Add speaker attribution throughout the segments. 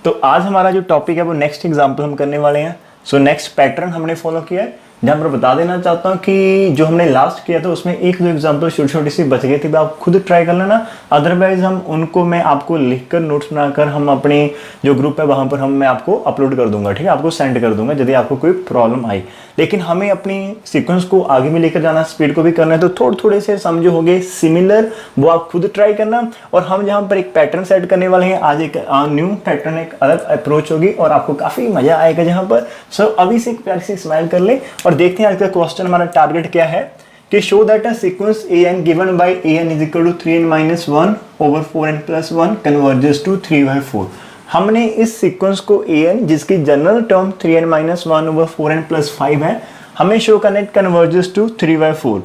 Speaker 1: तो आज हमारा जो टॉपिक है वो नेक्स्ट एग्जाम्पल हम करने वाले हैं। सो नेक्स्ट पैटर्न हमने फॉलो किया है, जहाँ पर बता देना चाहता हूँ कि जो हमने लास्ट किया था उसमें एक दो एग्जाम्पल छोटी छोटी सी बच गई थी, आप खुद ट्राई कर लेना। अदरवाइज हम उनको मैं आपको लिखकर नोट्स बनाकर हम अपनी जो ग्रुप है वहाँ पर मैं आपको अपलोड कर दूंगा, ठीक है, आपको सेंड कर दूंगा यदि आपको कोई प्रॉब्लम आई। लेकिन हमें अपनी सीक्वेंस को आगे भी लेकर जाना, स्पीड को भी करना है, तो थोड़े थोड़े से समझो होंगे सिमिलर, वो आप खुद ट्राई करना। और हम जहाँ पर एक पैटर्न सेट करने वाले हैं आज, एक न्यू पैटर्न, एक अलग अप्रोच होगी और आपको काफ़ी मजा आएगा जहाँ पर। सो अभी से एक प्यारी सी स्माइल कर ले और देखते हैं आज का क्वेश्चन हमारा टारगेट क्या है कि show that a sequence an given by an is equal to 3n-1 over 4n+1 converges to 3/4। हमने इस सीक्वेंस को an जिसकी general term 3n-1 over 4n+5 है, हमें शो करना है कन्वर्जेस टू 3/4।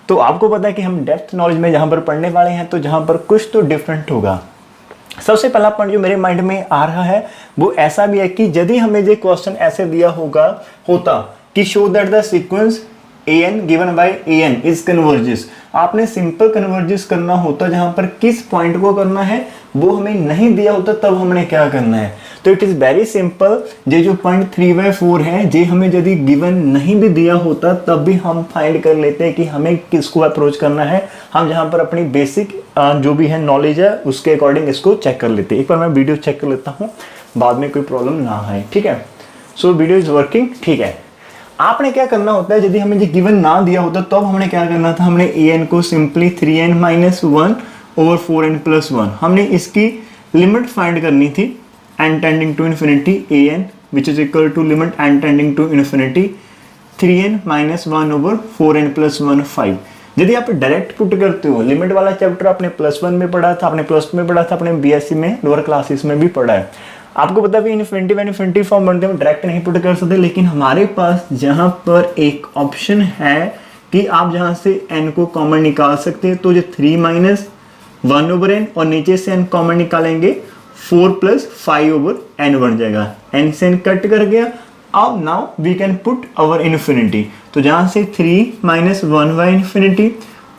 Speaker 1: तो आपको पता है कि हम डेप्थ नॉलेज में जहां पर पढ़ने वाले हैं तो जहां पर कुछ तो डिफरेंट होगा। सबसे पहला पॉइंट जो मेरे माइंड में आ रहा है वो ऐसा भी है कि यदि हमें ये क्वेश्चन ऐसे दिया होता कि show that the sequence an given by an is converges, आपने सिंपल कन्वर्जेस करना होता, जहां पर किस पॉइंट को करना है वो हमें नहीं दिया होता, तब हमने क्या करना है। तो इट इज वेरी सिंपल, ये जो पॉइंट 3/4 है ये हमें यदि गिवन नहीं भी दिया होता तब भी हम फाइंड कर लेते हैं कि हमें किसको अप्रोच करना है। हम जहां पर अपनी बेसिक जो भी है नॉलेज है उसके अकॉर्डिंग इसको चेक कर लेते हैं। एक बार मैं वीडियो चेक कर लेता हूँ, बाद में कोई प्रॉब्लम ना आए, ठीक है। सो वीडियो इज वर्किंग, ठीक है। आपने क्या करना होता है, यदि हमें ये गिवन ना दिया होता तब हमने क्या करना था, हमने an को सिंपली 3n-1 ओवर 4n+1 हमने इसकी लिमिट फाइंड करनी थी n tending to infinity an which is equal to limit n tending to infinity 3n-1 over 4n+1 5। यदि आप डायरेक्ट पुट करते हो, लिमिट वाला चैप्टर आपने +1 में पढ़ा था, आपने +2 में पढ़ा था, आपने BSc में लोअर क्लासेस में भी पढ़ा है। आपको पता भी इन्फिनिटी फॉर्म बनते हैं, हम डायरेक्ट नहीं पुट कर सकते, लेकिन हमारे पास जहां पर एक ऑप्शन है कि आप जहां से n को कॉमन निकाल सकते हैं, तो ये 3-1 ओवर n और नीचे से n कॉमन निकालेंगे 4 + 5 ओवर n बन जाएगा। n से n कट कर गया। अब now we can put our infinity, तो जहां से 3-1/∞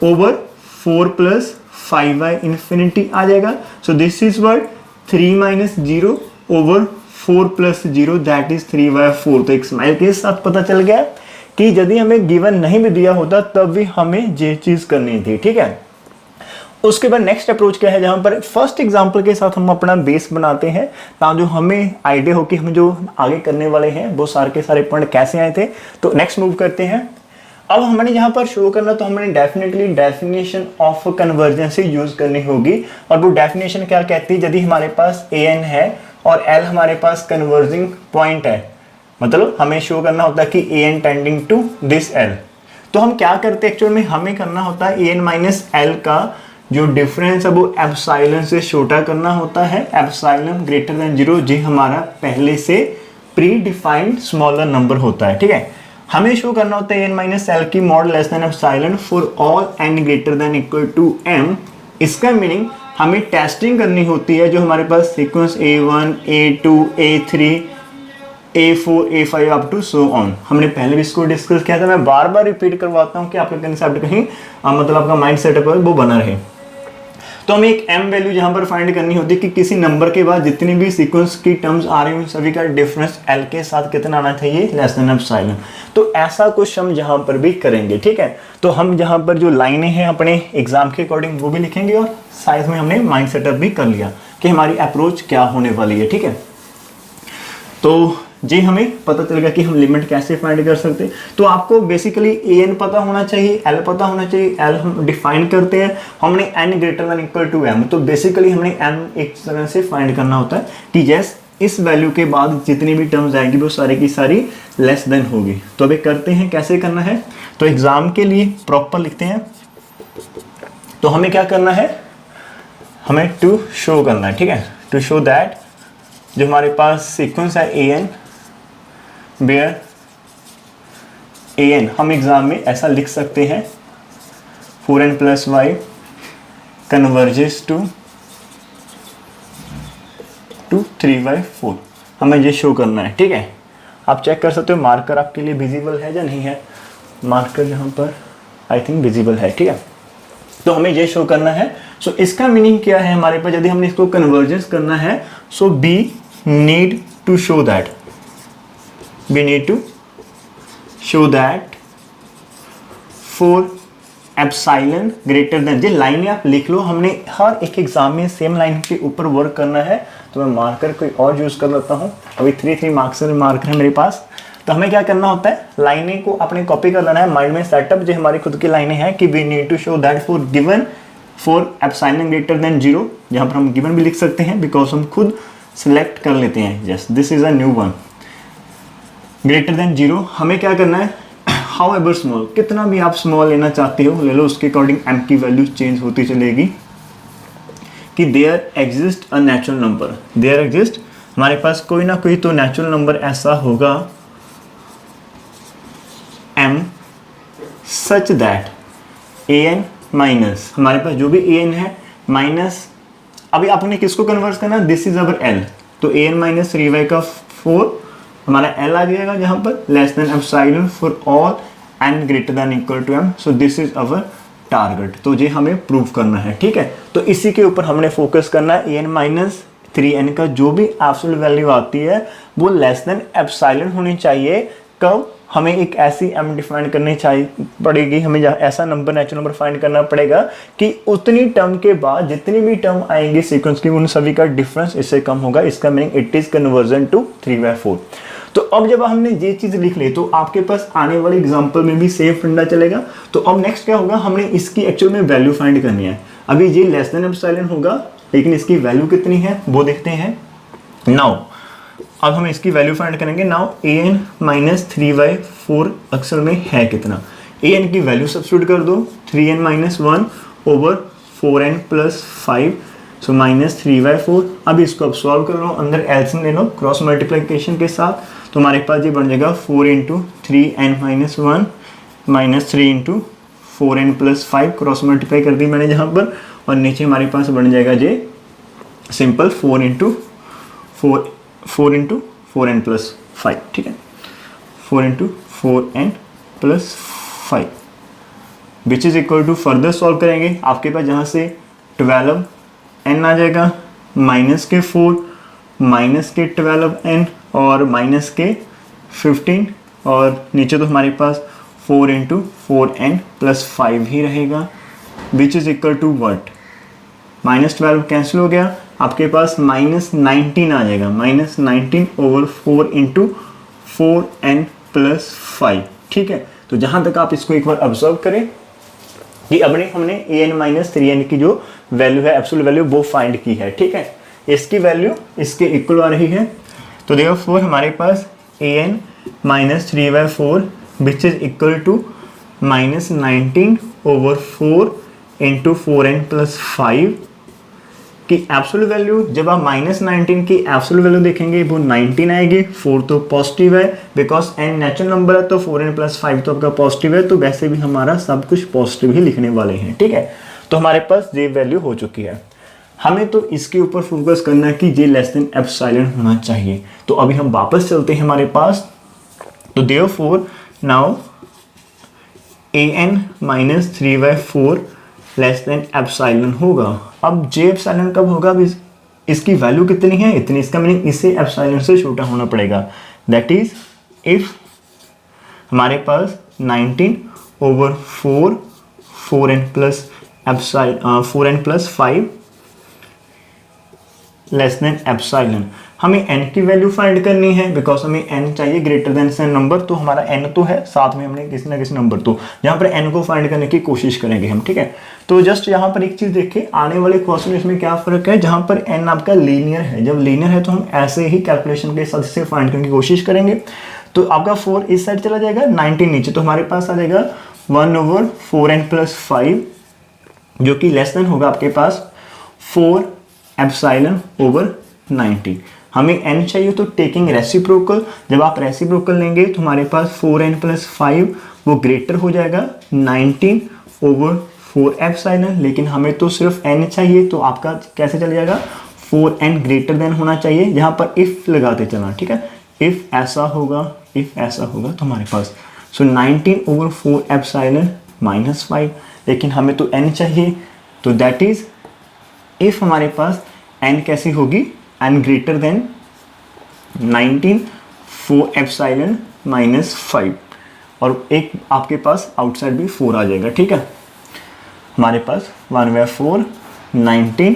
Speaker 1: ओवर 4 + 5/∞ आ जाएगा। सो this is what 3 - 0 over 4 + 0 that is 3/4। तो एक स्माइल के साथ पता चल गया कि यदि हमें गिवन नहीं भी दिया होता तब भी हमें ये चीज करनी थी, ठीक है। उसके बाद नेक्स्ट अप्रोच क्या है, जहां पर फर्स्ट एग्जांपल के साथ हम अपना बेस बनाते हैं ताकि जो हमें आइडिया हो कि हम जो आगे करने वाले हैं वो सारे के सारे पॉइंट कैसे आए थे। तो नेक्स्ट मूव करते हैं। अब हमने यहाँ पर शो करना, तो हमने definitely definition of convergence use करनी होगी। और वो डेफिनेशन क्या कहती है, यदि हमारे पास an है और l हमारे पास कन्वर्जिंग पॉइंट है, मतलब हमें शो करना होता है कि an tending to this l। तो हम क्या करते हैं, एक्चुअल में हमें करना होता है an - l का जो डिफरेंस है वो एप्सिलॉन से छोटा करना होता है, एप्सिलॉन ग्रेटर देन 0, जो हमारा पहले से प्री डिफाइंड स्मॉलर नंबर होता है, ठीक है। हमें शो करना होता है n - l की mod less than epsilon for all n greater than equal to m। इसका मीनिंग हमें टेस्टिंग करनी होती है, जो हमारे पास sequence a1, a2, a3, a4, a5 up to so on. हमने पहले भी इसको डिस्कस किया था, मैं बार बार रिपीट करवाता हूँ कि आपका कंसेप्ट कहीं मतलब आपका माइंड सेटअप है वो बना रहे। तो हमें एक m वैल्यू जहां पर फाइंड करनी होती है कि किसी नंबर के बाद जितनी भी सीक्वेंस की टर्म्स आ रही हैं सभी का डिफरेंस l के साथ कितना आना चाहिए, लेस देन एप्सिलॉन। तो ऐसा कुछ हम जहां पर भी करेंगे, ठीक है। तो हम जहां पर जो लाइनें हैं अपने एग्जाम के अकॉर्डिंग वो भी लिखेंगे और साइज में हमने माइंड सेटअप भी कर लिया कि हमारी अप्रोच क्या होने वाली है, ठीक है। तो जी हमें पता चल गया कि हम लिमिट कैसे फाइंड कर सकते हैं। तो आपको बेसिकली an पता होना चाहिए, l पता होना चाहिए। l हम डिफाइन करते हैं, हमने n greater than equal to m। तो बेसिकली हमने m एक तरह से फाइंड करना होता है कि यस इस वैल्यू के बाद जितनी भी टर्म्स आएंगी वो सारी की सारी लेस देन होगी। तो अभी करते हैं कैसे करना है। तो एग्जाम के लिए प्रॉपर लिखते हैं। तो हमें क्या करना है, हमें टू शो करना है, ठीक है। टू शो दैट जो हमारे पास सीक्वेंस है an वेयर an हम एग्जाम में ऐसा लिख सकते हैं 4n+y कन्वर्जेस टू 3/4। हमें ये शो करना है, ठीक है। आप चेक कर सकते हो मार्कर आपके लिए विजिबल है या नहीं है। मार्कर यहाँ पर आई थिंक विजिबल है, ठीक है। तो हमें ये शो करना है। सो इसका मीनिंग क्या है हमारे पास, यदि हमने इसको कन्वर्जेंस करना है, सो b need to show that for epsilon greater then, ये लाइनें आप लिख लो, हमने हर एक एग्जाम में सेम लाइन के ऊपर वर्क करना है। तो मैं मार्कर कोई और यूज कर लेता हूँ, अभी 3 मार्क्स मार्कर है मेरे पास। तो हमें क्या करना होता है, लाइनें को अपने कॉपी कर लेना है माइंड में सेटअप, जो हमारी खुद की लाइनें हैं कि we need to show that for epsilon greater than 0, जहाँ पर हम गिवन भी लिख सकते हैं बिकॉज हम खुद सिलेक्ट कर लेते हैं। Yes, this is a new one, greater than 0। हमें क्या करना है, हाउ एवर स्मॉल, कितना भी आप स्मॉल लेना चाहते हो ले लो, उसके अकॉर्डिंग एम की वैल्यू चेंज होती चलेगी। कि there exist a natural number, there exist, हमारे पास कोई ना कोई तो नेचुरल नंबर ऐसा होगा M such that A N minus, हमारे पास जो भी ए एन है माइनस, अभी आपने किसको कन्वर्ट करना, दिस इज अवर एल, तो ए एन माइनस 3y का 4 हमारा एल आ जाएगा, जहां पर less than epsilon for all N greater than equal to M. So this is our target, तो ये हमें प्रूव करना है। ठीक है, तो इसी के ऊपर हमने फोकस करना है। ए एन माइनस 3n का जो भी एब्सोल्यूट वैल्यू आती है वो लेस देन एप्सिलॉन होनी चाहिए। कब, हमें एक ऐसी एम डिफाइन करनी चाहिए पड़ेगी, हमें ऐसा नंबर नेचुरल नंबर फाइंड करना पड़ेगा कि उतनी टर्म के बाद जितनी भी टर्म आएंगी सीक्वेंस की उन सभी का डिफरेंस इससे कम होगा। इसका meaning it is convergent to 3/4। तो अब जब हमने ये चीज लिख ली तो आपके पास आने वाले एग्जांपल में भी सेम फंडा चलेगा। तो अब नेक्स्ट क्या होगा, हमने इसकी एक्चुअल में वैल्यू फाइंड करनी है। अभी ये लेस देन एप्सिलॉन होगा लेकिन इसकी वैल्यू कितनी है वो देखते हैं। नाउ अब हम इसकी वैल्यू फाइंड करेंगे। नाउ ए एन माइनस 3/4 अक्सर में है कितना, ए एन की वैल्यू सब्स्टिट्यूट कर दो, 3n minus 1 over 4n plus 5, so minus 3/4। अब इसको अब सॉल्व कर लो, अंदर एलसीएम ले लो क्रॉस मल्टीप्लिकेशन के साथ, तो हमारे पास ये बन जाएगा 4 into 3n minus 1 minus 3 into 4n plus 5, cross multiply कर दी मैंने जहाँ पर, और नीचे हमारे पास बन जाएगा ये सिंपल 4 इंटू 4n प्लस 5। ठीक है, 4 into 4n plus 5 which is equal to, further solve करेंगे आपके पास जहाँ से 12n आ जाएगा, माइनस के 4 माइनस के 12n और माइनस के 15, और नीचे तो हमारे पास 4 इंटू 4n प्लस 5 ही रहेगा which is equal to what, minus 12 cancel हो गया, आपके पास माइनस 19 आ जाएगा, minus 19 over 4 into 4n plus 5। ठीक है, तो जहां तक आप इसको एक बार ऑब्जर्व करें कि अपने हमने ए एन माइनस 3n की जो वैल्यू है एब्सोल्यूट वैल्यू वो फाइंड की है। ठीक है, इसकी वैल्यू इसके इक्वल आ रही है, तो देखो 4 हमारे पास a N minus 3/4 which is equal to minus 19 over 4 into 4n plus 5 की एब्सोल्यूट वैल्यू। जब आप माइनस 19 की एब्सोल्यूट वैल्यू देखेंगे वो 19 आएगी, 4 तो पॉजिटिव है बिकॉज n नेचुरल नंबर है, तो 4n प्लस 5 तो आपका पॉजिटिव है, तो वैसे भी हमारा सब कुछ पॉजिटिव ही लिखने वाले हैं। ठीक है, तो हमारे पास ये वैल्यू हो चुकी है। हमें तो इसके ऊपर फोकस करना है कि ये लेस देन एप्सिलॉन होना चाहिए। तो अभी हम वापस चलते हैं हमारे पास, तो therefore now an minus 3/4 less than epsilon होगा। अब जे एप्सिलॉन कब होगा, अब इसकी वैल्यू कितनी है, इतनी, इसका मीनिंग इसे एप्सिलॉन से छोटा होना पड़ेगा। दैट इज इफ हमारे पास 19 over 4n plus 5 less than epsilon. हमें n की वैल्यू फाइंड करनी है बिकॉज हमें n चाहिए ग्रेटर देन से नंबर, तो हमारा n तो है, साथ में हमने किसी ना किसी नंबर, तो यहाँ पर n को फाइंड करने की कोशिश करेंगे हम। ठीक है, तो जस्ट यहाँ पर एक चीज देखिए, आने वाले क्वेश्चन इसमें क्या फर्क है, जहाँ पर n आपका लीनियर है, जब लीनियर है तो हम ऐसे ही कैलकुलेशन के साथ इसे फाइंड करने की कोशिश करेंगे। तो आपका 4 इस साइड चला जाएगा, 19 नीचे, तो हमारे पास आ जाएगा 1 ओवर 4n प्लस 5 जो कि लेस देन होगा आपके पास 4 एप्सिलॉन ओवर 90। हमें n चाहिए तो टेकिंग रेसिप्रोकल, जब आप रेसिप्रोकल लेंगे तो हमारे पास 4n प्लस 5 वो ग्रेटर हो जाएगा 19 ओवर 4 एप्सिलॉन, लेकिन हमें तो सिर्फ n चाहिए, तो आपका कैसे चल जाएगा, 4n ग्रेटर देन होना चाहिए, यहाँ पर इफ लगाते चलना। ठीक है, इफ ऐसा होगा तो हमारे पास 19 ओवर 4 एप्सिलॉन माइनस 5, लेकिन हमें तो n चाहिए, तो दैट इज इफ हमारे पास n कैसी होगी, n greater then 19 4 epsilon minus 5 और एक आपके पास आउटसाइड भी 4 आ जाएगा। ठीक है, हमारे पास 1/4 19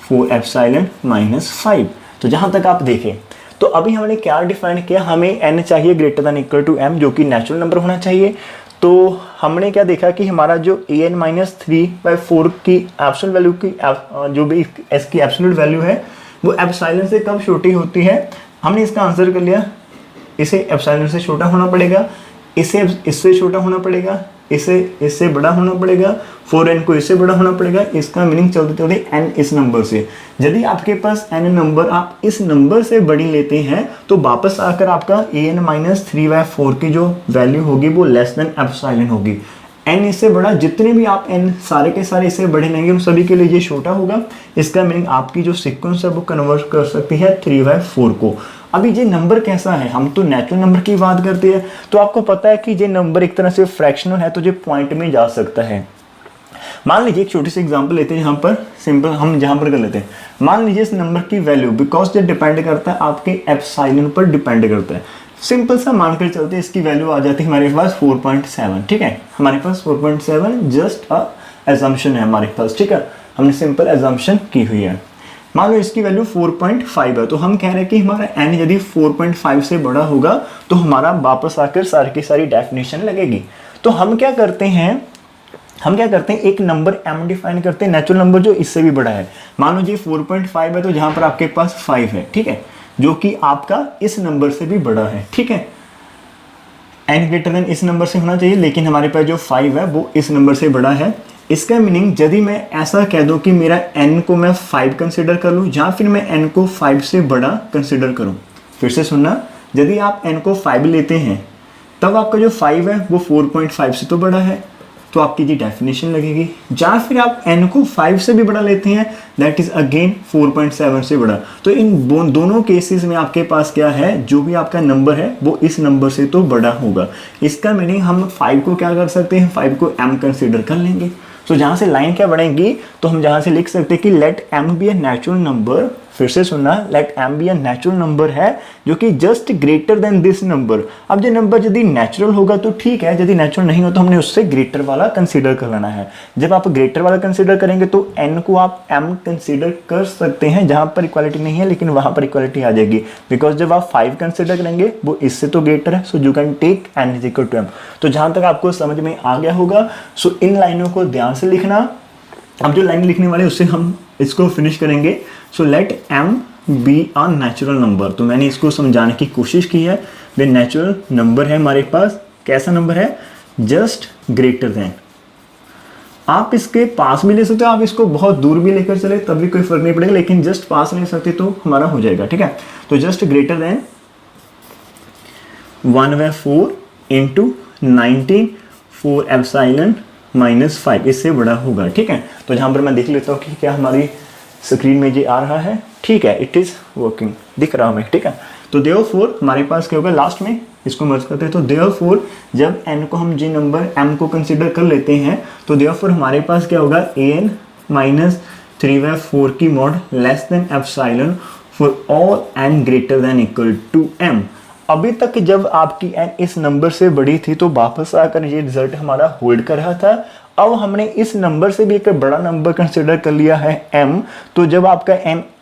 Speaker 1: 4 एप्सिलॉन माइनस 5। तो जहाँ तक आप देखें तो अभी हमने क्या डिफाइन किया, हमें n चाहिए greater than equal to m जो कि नेचुरल नंबर होना चाहिए। तो हमने क्या देखा कि हमारा जो an माइनस 3/4 की एब्सोल्यूट वैल्यू की जो भी s की एब्सोल्यूट वैल्यू है वो एप्सिलॉन से कब छोटी होती है। हमने इसका आंसर कर लिया, इसे एप्सिलॉन से छोटा होना पड़ेगा, इसे इससे छोटा होना पड़ेगा, इसे इससे बड़ा होना पड़ेगा, 4n को इससे बड़ा होना पड़ेगा। इसका मीनिंग चलते चलते n इस नंबर से, यदि आपके पास n नंबर आप इस नंबर से बड़ी लेते हैं तो वापस आकर आपका an माइनस 3/4 की जो वैल्यू होगी वो लेस देन एप्सिलॉन होगी। n इससे बड़ा, जितने भी आप n सारे के सारे इससे बड़े लेंगे उन सभी के लिए ये छोटा होगा। इसका मीनिंग आपकी जो सीक्वेंस है वो कन्वर्ट कर सकती है 3/4 को। अभी ये नंबर कैसा है, हम तो नेचुरल नंबर की बात करते हैं, तो आपको पता है कि ये नंबर एक तरह से फ्रैक्शनल है तो ये पॉइंट में जा सकता है। मान लीजिए एक छोटी सी एग्जांपल लेते हैं, यहाँ पर सिंपल हम जहाँ पर कर लेते हैं। मान लीजिए इस नंबर की वैल्यू, बिकॉज ये डिपेंड करता है आपके एप्सिलॉन पर डिपेंड करता है, सिंपल सा मानकर चलते हैं इसकी वैल्यू आ जाती है हमारे पास 4.7। ठीक है, हमारे पास 4.7 जस्ट अ एजम्पशन है हमारे पास। ठीक है, हमने सिंपल एजम्पशन की हुई है। मान लो इसकी वैल्यू 4.5 है, तो हम कह रहे हैं कि हमारा n यदि 4.5 से बड़ा होगा तो हमारा वापस आकर सारी की सारी डेफिनेशन लगेगी। तो हम क्या करते हैं, एक नंबर m डिफाइन करते हैं, नेचुरल नंबर जो इससे भी बड़ा है। मान लो जी 4.5 है तो जहां पर आपके पास 5 है, ठीक है, जो कि आपका इस नंबर से भी बड़ा है। ठीक है, n ग्रेटर देन इस नंबर से होना चाहिए, लेकिन हमारे पास जो 5 है वो इस नंबर से बड़ा है। इसका मीनिंग यदि मैं ऐसा कह दूं कि मेरा n को मैं 5 कंसिडर कर लूं या फिर मैं n को 5 से बड़ा कंसिडर करूं, फिर से सुनना, यदि आप n को 5 लेते हैं तब आपका जो 5 है वो 4.5 से तो बड़ा है, तो आपकी ये डेफिनेशन लगेगी। या फिर आप n को 5 से भी बड़ा लेते हैं, दैट इज अगेन 4.7 से बड़ा। तो इन दोनों केसेस में आपके पास क्या है, जो भी आपका नंबर है वो इस नंबर से तो बड़ा होगा। इसका मीनिंग हम 5 को क्या कर सकते हैं, 5 को m कंसिडर कर लेंगे। तो जहाँ से लाइन क्या बढ़ेगी, तो हम जहाँ से लिख सकते हैं कि let m be a natural number, फिर से सुनना, let m be a natural number है जो कि just greater than this number. अब ये नंबर यदि नेचुरल होगा तो ठीक है, यदि नेचुरल नहीं हो तो हमने उससे ग्रेटर वाला कंसीडर कर लेना है। जब आप ग्रेटर वाला कंसीडर करेंगे तो n को आप m कंसीडर कर सकते हैं, जहाँ पर इक्वालिटी नहीं है लेकिन वहाँ पर इक्वालिटी आ जाएगी, बिकॉज जब आप 5 कंसीडर करेंगे वो इससे तो ग्रेटर है, so you can take n is equal to m। तो जहाँ तक आपको समझ में आ गया होगा, सो इन लाइनों को ध्यान से लिखना। अब जो लाइन लिखने वाले उससे हम इसको फिनिश करेंगे। So let m be a natural number, तो मैंने इसको समझाने की कोशिश की है। वे नेचुरल नंबर है हमारे पास, कैसा नंबर है, जस्ट ग्रेटर देन। आप इसके पास भी ले सकते हो, आप इसको बहुत दूर भी लेकर चले तब भी कोई फर्क नहीं पड़ेगा, लेकिन जस्ट पास ले सकते तो हमारा हो जाएगा। ठीक है, तो just greater than 1/4 into 19 4 epsilon minus 5, इससे बड़ा होगा। ठीक है, तो जहाँ पर मैं देख लेता हूँ कि क्या हमारी स्क्रीन में ये आ रहा है। ठीक है, इट इज़ वर्किंग, दिख रहा हमें। ठीक है, तो देयरफॉर हमारे पास क्या होगा, लास्ट में इसको मर्ज करते हैं। तो देयरफॉर जब n को हम जी नंबर m को कंसिडर कर लेते हैं तो देयरफॉर हमारे पास क्या होगा, an माइनस 3/4 की mod less than epsilon for all n greater than equal to m। अभी तक जब आपकी n इस नंबर से बड़ी थी तो वापस आकर ये रिजल्ट हमारा होल्ड कर रहा था। अब हमने इस नंबर से भी एक बड़ा नंबर कंसिडर कर लिया है m, तो जब आपका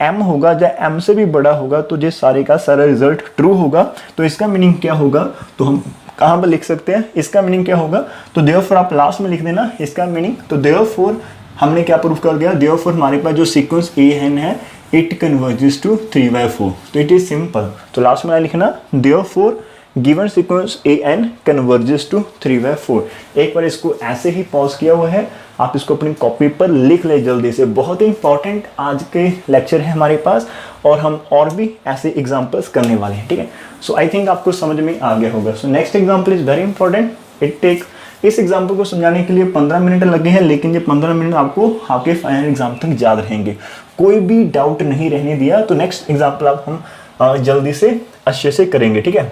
Speaker 1: m होगा या m से भी बड़ा होगा तो ये सारे का सारा रिजल्ट ट्रू होगा। तो इसका मीनिंग क्या होगा, तो हम कहाँ पर लिख सकते हैं, इसका मीनिंग क्या होगा, तो देयरफॉर आप लास्ट में लिख देना इसका मीनिंग। तो देयरफॉर हमने क्या प्रूफ कर दिया, देयरफॉर हमारे पास जो सीक्वेंस an है इट कन्वर्जेस टू 3/4, तो इट इज सिंपल। तो लास्ट में लिखना therefore given sequence an converges to 3/4। एक बार इसको ऐसे ही पॉज किया हुआ है, आप इसको अपनी कॉपी पर लिख ले जल्दी से। बहुत ही इंपॉर्टेंट आज के लेक्चर है हमारे पास और हम और भी ऐसे एग्जांपल्स करने वाले हैं। ठीक है, सो आई थिंक आपको समझ में आ गया होगा। So next example is very important, it take, इस एग्जाम्पल को समझाने के लिए 15 मिनट लगे हैं, लेकिन ये 15 मिनट आपको आपके फाइनल एग्जाम तक याद रहेंगे, कोई भी डाउट नहीं रहने दिया। तो नेक्स्ट एग्जाम्पल आप हम जल्दी से अच्छे से करेंगे। ठीक है,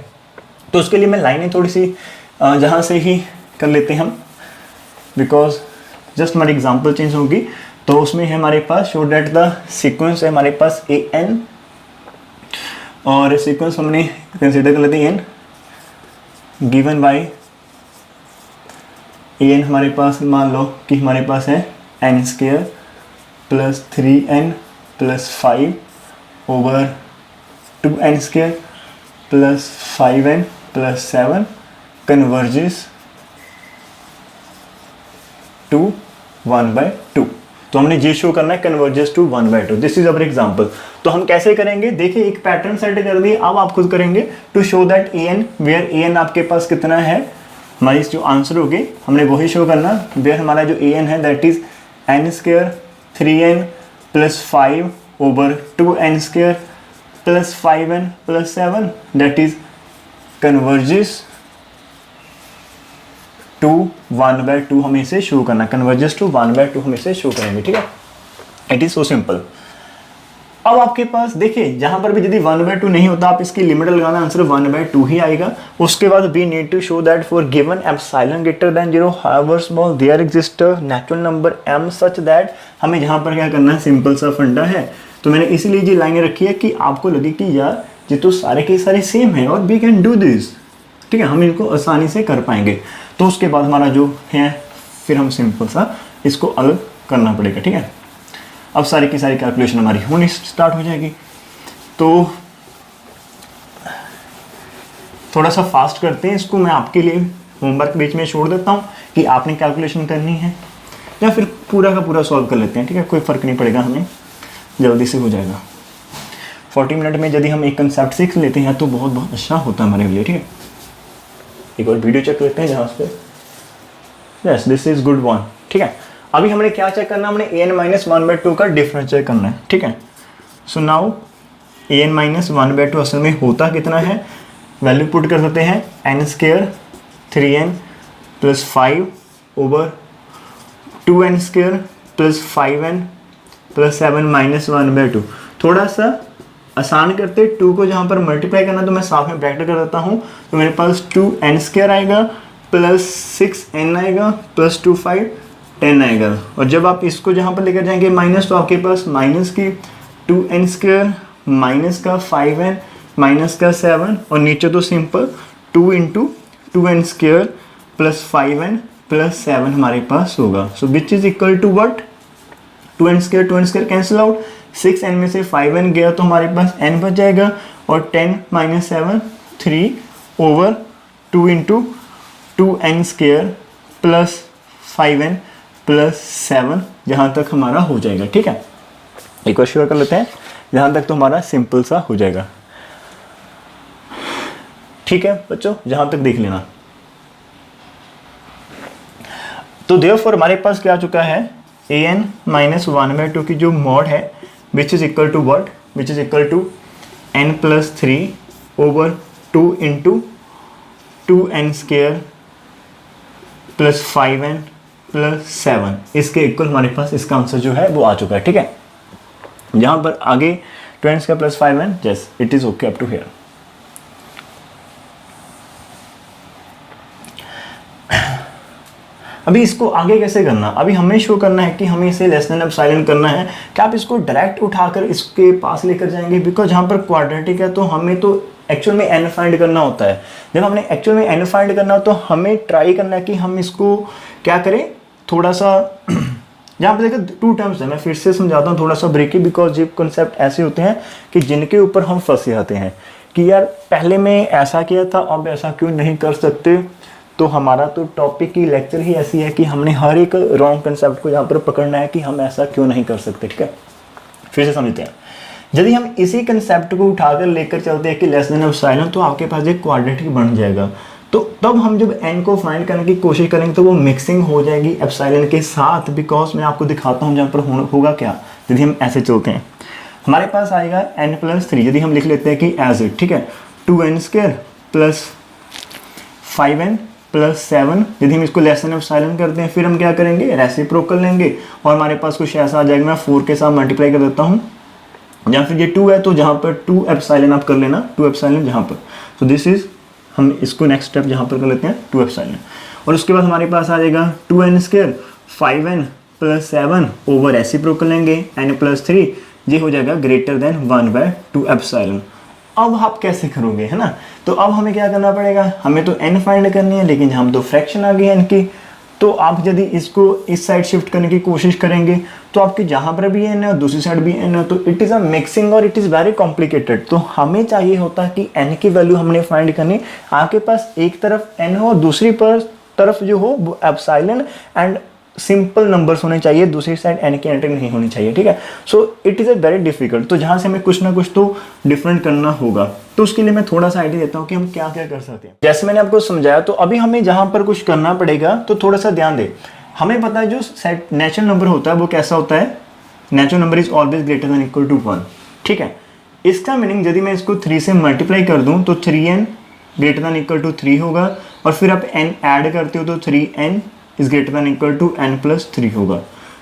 Speaker 1: तो उसके लिए मैं लाइनें थोड़ी सी जहाँ से ही कर लेते हैं हम, बिकॉज जस्ट हमारी एग्जाम्पल चेंज होगी। तो उसमें है हमारे पास शो डेट द सीक्वेंस है हमारे पास an और सीक्वेंस हमने कंसिडर कर लेते हैं एन गिवन बाई एन हमारे पास मान लो कि हमारे पास है N square plus 3n plus 5 over 2n square plus 5n plus 7 converges to 1/2। तो हमने ये शो करना है converges to 1/2। This is our example. तो हम कैसे करेंगे, देखिए एक पैटर्न सेट कर दिए, अब आप खुद करेंगे to show that an where an आपके पास कितना है, हमारी जो आंसर होगी हमने वही शो करना, वेयर हमारा जो an है that is n square 3n plus 5 over 2n square plus 5n plus 7 that is converges to 1/2 हमें इसे शो करना, कन्वर्जेस टू 1/2 हम इसे शो करेंगे, ठीक है। It is so simple. अब आपके पास देखिए जहां पर भी यदि 1/2 नहीं होता आप इसकी लिमिट लगाना, आंसर 1/2 ही आएगा। उसके बाद we need to show that for given epsilon greater than 0 however small there exist a natural number m such that, हमें जहां पर क्या करना है, सिंपल सा फंडा है। तो मैंने इसीलिए ये लाइनें रखी है कि आपको लगे कि यार ये तो सारे के सारे सेम है और वी कैन डू दिस, ठीक है, हम इनको आसानी से कर पाएंगे। तो उसके बाद हमारा जो है फिर हम सिंपल सा इसको अलग करना पड़ेगा, ठीक है। अब सारी की सारी कैलकुलेशन हमारी होनी स्टार्ट हो जाएगी। तो थोड़ा सा फास्ट करते हैं इसको, मैं आपके लिए होमवर्क बीच में छोड़ देता हूँ कि आपने कैलकुलेशन करनी है या फिर पूरा का पूरा सॉल्व कर लेते हैं, ठीक है, कोई फ़र्क नहीं पड़ेगा, हमें जल्दी से हो जाएगा। 40 मिनट में यदि हम एक कंसेप्ट सीख लेते हैं तो बहुत बहुत अच्छा होता है हमारे लिए, ठीक है। एक और वीडियो चेक करते हैं जहाँ पे, yes this is good one, ठीक है। अभी हमने क्या चेक करना है, हमने an-1/2 का डिफरेंस चेक करना है, ठीक है। सो नाउ an-1/2 असल में होता कितना है, वैल्यू पुट कर देते हैं n square 3n plus 5 over 2n square plus 5n plus 7 minus 1/2। थोड़ा सा आसान करते 2 को जहाँ पर मल्टीप्लाई करना तो मैं साथ में ब्रैकेट कर देता हूँ, तो मेरे पास 2n स्क्वायर आएगा प्लस 6n आएगा प्लस 2 5 10 आएगा। और जब आप इसको जहाँ पर लेकर जाएंगे माइनस, तो आपके पास माइनस की 2n स्क्वायर माइनस का 5n माइनस का 7 और नीचे तो simple 2 into 2n square plus 5n plus 7 हमारे पास होगा। So which is equal to what, 2n square cancel out, 6n में से 5n गया तो हमारे पास n बच जाएगा और 10 minus 7 3 over 2 into 2n square plus 5n plus 7 जहाँ तक हमारा हो जाएगा, ठीक है। एक और श्योर कर लेते हैं, जहाँ तक तो हमारा सिंपल सा हो जाएगा, ठीक है बच्चों, जहाँ तक देख लेना। तो देयरफॉर हमारे पास क्या आ चुका है, an-1/2 की जो मॉड है which is equal to what, which is equal to n plus 3 over 2 into 2n square plus 5n plus 7, इसके इक्वल हमारे पास इसका आंसर जो है वो आ चुका है, ठीक है। जहां पर आगे 2n square plus 5n, yes it is okay up to here. अभी इसको आगे कैसे करना, अभी हमें शो करना है कि हमें इसे लेस देन एप्सिलॉन करना है। क्या आप इसको डायरेक्ट उठाकर इसके पास लेकर जाएंगे, बिकॉज जहाँ पर क्वाड्रेटिक है तो हमें तो एक्चुअल में n फाइंड करना होता है। जब हमने एक्चुअल में n फाइंड करना हो तो हमें ट्राई करना है कि हम इसको क्या करें, थोड़ा सा जहाँ पर देखिए 2 टर्म्स है, मैं फिर से समझाता हूँ थोड़ा सा ब्रेकी, बिकॉज ये कॉन्सेप्ट ऐसे होते हैं कि जिनके ऊपर हम फंस जाते हैं कि यार पहले मैं ऐसा किया था अब ऐसा क्यों नहीं कर सकते। तो हमारा तो टॉपिक की लेक्चर ही ऐसी है कि हमने हर एक रॉन्ग कंसेप्ट को यहाँ पर पकड़ना है कि हम ऐसा क्यों नहीं कर सकते, ठीक है। फिर से समझते हैं, यदि हम इसी कंसेप्ट को उठाकर लेकर चलते हैं कि लेस देन एप्सिलॉन, तो आपके पास एक क्वाड्रेटिक बन जाएगा। तो तब हम जब n को फाइंड करने की कोशिश करेंगे तो वो मिक्सिंग हो जाएगी एप्सिलॉन के साथ, बिकॉज मैं आपको दिखाता हूँ जहाँ पर होगा क्या। यदि हम ऐसे चलते हैं हमारे पास आएगा n प्लस 3, यदि हम लिख लेते हैं कि एज इट, ठीक है, 2n square plus 5n plus 7, यदि हम इसको लेस देन एप्सिलॉन करते हैं फिर हम क्या करेंगे, रेसिप्रोकल लेंगे और हमारे पास कुछ ऐसा आ जाएगा। मैं 4 के साथ मल्टीप्लाई कर देता हूँ, या फिर ये 2 है तो जहाँ पर 2 एप्सिलॉन आप कर लेना, 2 एप्सिलॉन जहाँ पर। तो दिस इज, हम इसको नेक्स्ट स्टेप जहाँ पर कर लेते हैं 2 एप्सिलॉन, और उसके बाद हमारे पास आ जाएगा 2n square 5n plus 7 over reciprocal लेंगे n प्लस 3, ये हो जाएगा ग्रेटर देन 1/2 एप्सिलॉन। अब आप कैसे करोगे, है ना। तो अब हमें क्या करना पड़ेगा, हमें तो n फाइंड करनी है, लेकिन हम तो फ्रैक्शन आ गई n की। तो आप यदि इसको इस साइड शिफ्ट करने की कोशिश करेंगे तो आपके जहां पर भी n है और दूसरी साइड भी n है, तो इट इज़ अ मिक्सिंग और इट इज़ वेरी कॉम्प्लिकेटेड। तो हमें चाहिए होता है कि n की वैल्यू हमने फाइंड करनी, आपके पास एक तरफ n हो और दूसरी तरफ जो हो वो एप्सिलॉन एंड सिंपल नंबर्स होने चाहिए, दूसरी साइड n की एंट्री नहीं होनी चाहिए, ठीक है। So it is a very difficult. तो जहाँ से हमें कुछ ना कुछ तो डिफरेंट करना होगा, तो उसके लिए मैं थोड़ा सा आइडिया देता हूँ कि हम क्या क्या कर सकते हैं। जैसे मैंने आपको समझाया, तो अभी हमें जहाँ पर कुछ करना पड़ेगा तो थोड़ा सा ध्यान दे। हमें पता है जो नेचुरल नंबर होता है वो कैसा होता है, natural number is always greater than equal to 1, ठीक है। इसका मीनिंग यदि मैं इसको 3 से मल्टीप्लाई कर दूँ तो 3n greater than equal to 3 होगा, और फिर आप n ऐड करते हो तो 3n is greater than equal to n+3 होगा।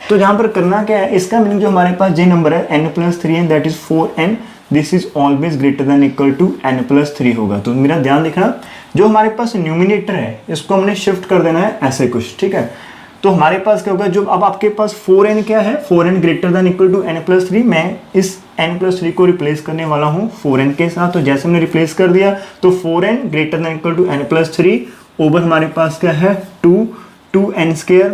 Speaker 1: तो जहाँ पर करना क्या है, इसका मीनिंग जो हमारे पास जे नंबर है n+3n that is 4n, this is always greater than equal to n+3 होगा। तो मेरा ध्यान देखना, जो हमारे पास न्यूमिनेटर है इसको हमने शिफ्ट कर देना है ऐसे कुछ, ठीक है। तो हमारे पास क्या होगा, जो अब आपके पास 4n क्या है, 4n greater than equal to n+3, मैं इस n+3 को रिप्लेस करने वाला हूँ 4n के साथ। तो जैसे हमने रिप्लेस कर दिया तो 4n greater than equal to n+3 over हमारे पास क्या है 2n²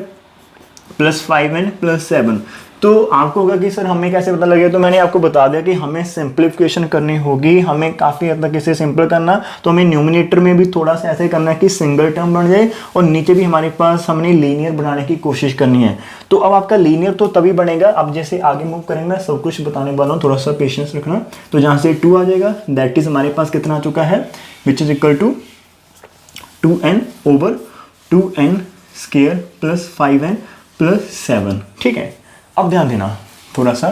Speaker 1: प्लस 5n प्लस 7। तो आपको होगा कि सर हमें कैसे पता लगेगा, तो मैंने आपको बता दिया कि हमें सिंप्लीफिकेशन करनी होगी, हमें काफ़ी हद तक इसे सिंपल करना। तो हमें न्यूमिनेटर में भी थोड़ा सा ऐसे करना है कि सिंगल टर्म बन जाए, और नीचे भी हमारे पास हमने लीनियर बनाने की कोशिश करनी है। तो अब आपका लीनियर तो तभी बनेगा, अब जैसे आगे मूव करेंगे मैं सब कुछ बताने वाला हूँ, थोड़ा सा पेशेंस रखना। तो जहाँ से 2 आ जाएगा दैट इज़ हमारे पास कितना आ चुका है, which is equal to 2n over 2n² plus 5n plus 7, ठीक है। अब ध्यान देना थोड़ा सा,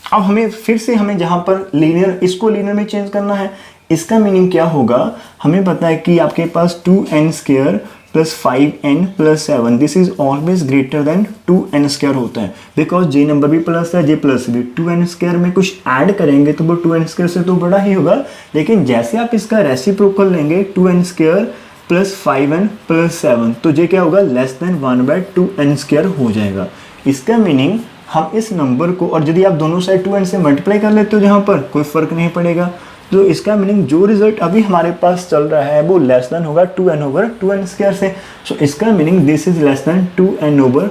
Speaker 1: अब हमें फिर से हमें जहां पर लीनियर, इसको लीनियर में चेंज करना है। इसका मीनिंग क्या होगा, हमें पता है कि आपके पास 2n² plus 5n plus 7 this is always greater then 2n² होता है, बिकॉज जे नंबर भी प्लस है, जे प्लस भी। 2n² में कुछ ऐड करेंगे तो वो 2n² से तो बड़ा ही होगा, लेकिन जैसे आप इसका रेसिप्रोकल लेंगे 2n² प्लस 5n प्लस 7, तो ये क्या होगा, लेस देन 1/2n² हो जाएगा। इसका मीनिंग हम इस नंबर को, और यदि आप दोनों साइड 2n से मल्टीप्लाई कर लेते हो जहाँ पर कोई फर्क नहीं पड़ेगा, तो इसका मीनिंग जो रिजल्ट अभी हमारे पास चल रहा है वो लेस देन होगा 2n ओवर 2n² से। सो इसका meaning this is less than 2n over